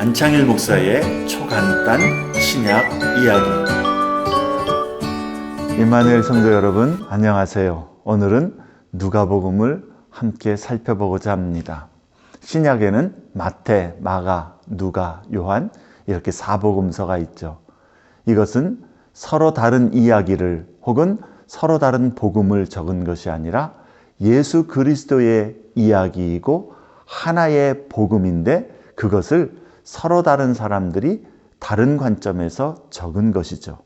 안창일 목사의 초간단 신약 이야기. 임마누엘 성도 여러분, 안녕하세요. 오늘은 누가복음을 함께 살펴보고자 합니다. 신약에는 마태, 마가, 누가, 요한 이렇게 사복음서가 있죠. 이것은 서로 다른 이야기를 혹은 서로 다른 복음을 적은 것이 아니라 예수 그리스도의 이야기이고 하나의 복음인데 그것을 서로 다른 사람들이 다른 관점에서 적은 것이죠.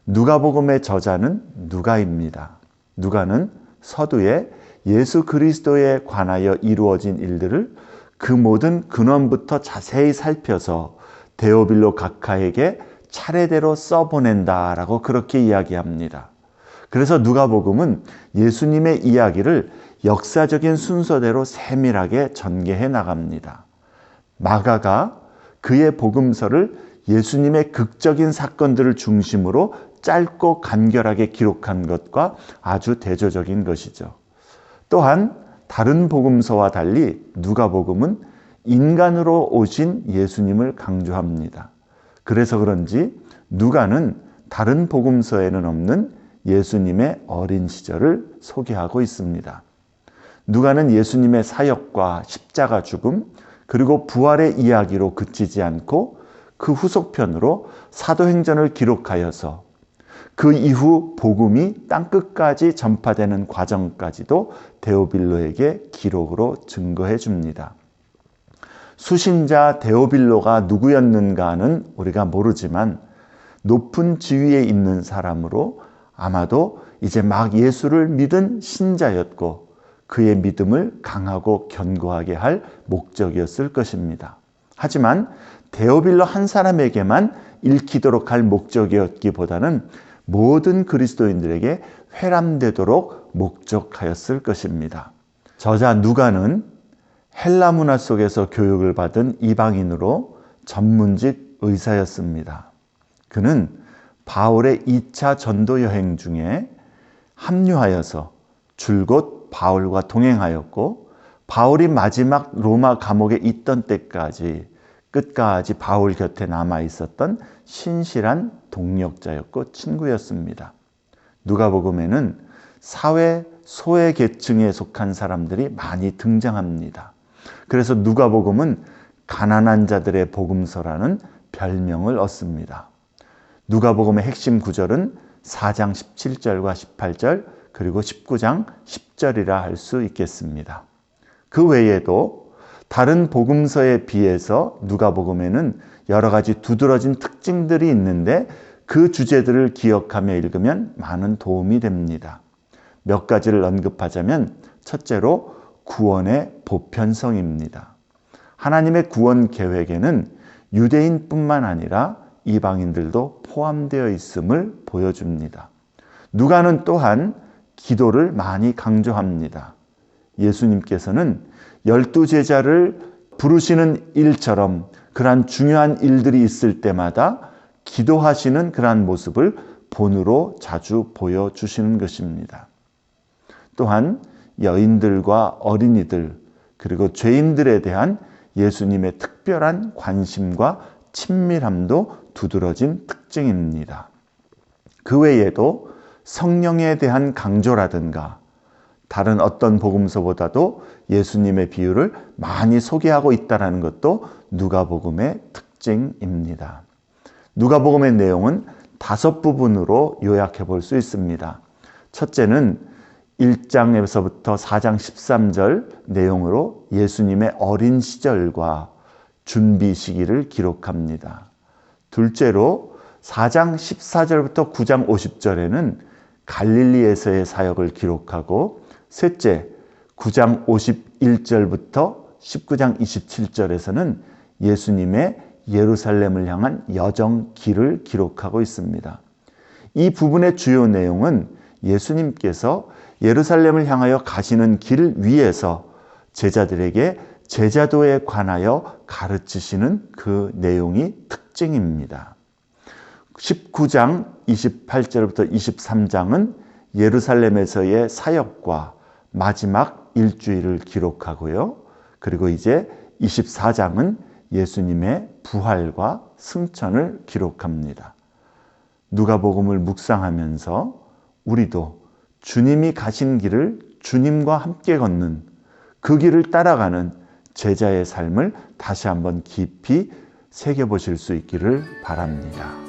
누가복음의 저자는 누가입니다. 누가는 서두에 예수 그리스도에 관하여 이루어진 일들을 그 모든 근원부터 자세히 살펴서 데오빌로 각하에게 차례대로 써보낸다라고 그렇게 이야기합니다. 그래서 누가복음은 예수님의 이야기를 역사적인 순서대로 세밀하게 전개해 나갑니다. 마가가 그의 복음서를 예수님의 극적인 사건들을 중심으로 짧고 간결하게 기록한 것과 아주 대조적인 것이죠. 또한 다른 복음서와 달리 누가복음은 인간으로 오신 예수님을 강조합니다. 그래서 그런지 누가는 다른 복음서에는 없는 예수님의 어린 시절을 소개하고 있습니다. 누가는 예수님의 사역과 십자가 죽음 그리고 부활의 이야기로 그치지 않고 그 후속편으로 사도행전을 기록하여서 그 이후 복음이 땅끝까지 전파되는 과정까지도 데오빌로에게 기록으로 증거해 줍니다. 수신자 데오빌로가 누구였는가는 우리가 모르지만 높은 지위에 있는 사람으로 아마도 이제 막 예수를 믿은 신자였고 그의 믿음을 강하고 견고하게 할 목적이었을 것입니다. 하지만 데오빌로 한 사람에게만 읽히도록 할 목적이었기보다는 모든 그리스도인들에게 회람되도록 목적하였을 것입니다. 저자 누가는 헬라 문화 속에서 교육을 받은 이방인으로 전문직 의사였습니다. 그는 바울의 2차 전도 여행 중에 합류하여서 줄곧 바울과 동행하였고 바울이 마지막 로마 감옥에 있던 때까지 끝까지 바울 곁에 남아 있었던 신실한 동력자였고 친구였습니다. 누가복음에는 사회 소외 계층에 속한 사람들이 많이 등장합니다. 그래서 누가복음은 가난한 자들의 복음서라는 별명을 얻습니다. 누가복음의 핵심 구절은 4장 17절과 18절 그리고 19장 10절이라 할 수 있겠습니다. 그 외에도 다른 복음서에 비해서 누가복음에는 여러 가지 두드러진 특징들이 있는데 그 주제들을 기억하며 읽으면 많은 도움이 됩니다. 몇 가지를 언급하자면 첫째로 구원의 보편성입니다. 하나님의 구원 계획에는 유대인뿐만 아니라 이방인들도 포함되어 있음을 보여줍니다. 누가는 또한 기도를 많이 강조합니다. 예수님께서는 12제자를 부르시는 일처럼 그러한 중요한 일들이 있을 때마다 기도하시는 그러한 모습을 본으로 자주 보여주시는 것입니다. 또한 여인들과 어린이들 그리고 죄인들에 대한 예수님의 특별한 관심과 친밀함도 두드러진 특징입니다. 그 외에도 성령에 대한 강조라든가 다른 어떤 복음서보다도 예수님의 비유를 많이 소개하고 있다는 것도 누가복음의 특징입니다. 누가복음의 내용은 5부분으로 요약해 볼 수 있습니다. 첫째는 1장에서부터 4장 13절 내용으로 예수님의 어린 시절과 준비 시기를 기록합니다. 둘째로 4장 14절부터 9장 50절에는 갈릴리에서의 사역을 기록하고 셋째 9장 51절부터 19장 27절에서는 예수님의 예루살렘을 향한 여정길을 기록하고 있습니다. 이 부분의 주요 내용은 예수님께서 예루살렘을 향하여 가시는 길 위에서 제자들에게 제자도에 관하여 가르치시는 그 내용이 특징입니다. 19장 28절부터 23장은 예루살렘에서의 사역과 마지막 일주일을 기록하고요. 그리고 이제 24장은 예수님의 부활과 승천을 기록합니다. 누가복음을 묵상하면서 우리도 주님이 가신 길을 주님과 함께 걷는 그 길을 따라가는 제자의 삶을 다시 한번 깊이 새겨보실 수 있기를 바랍니다.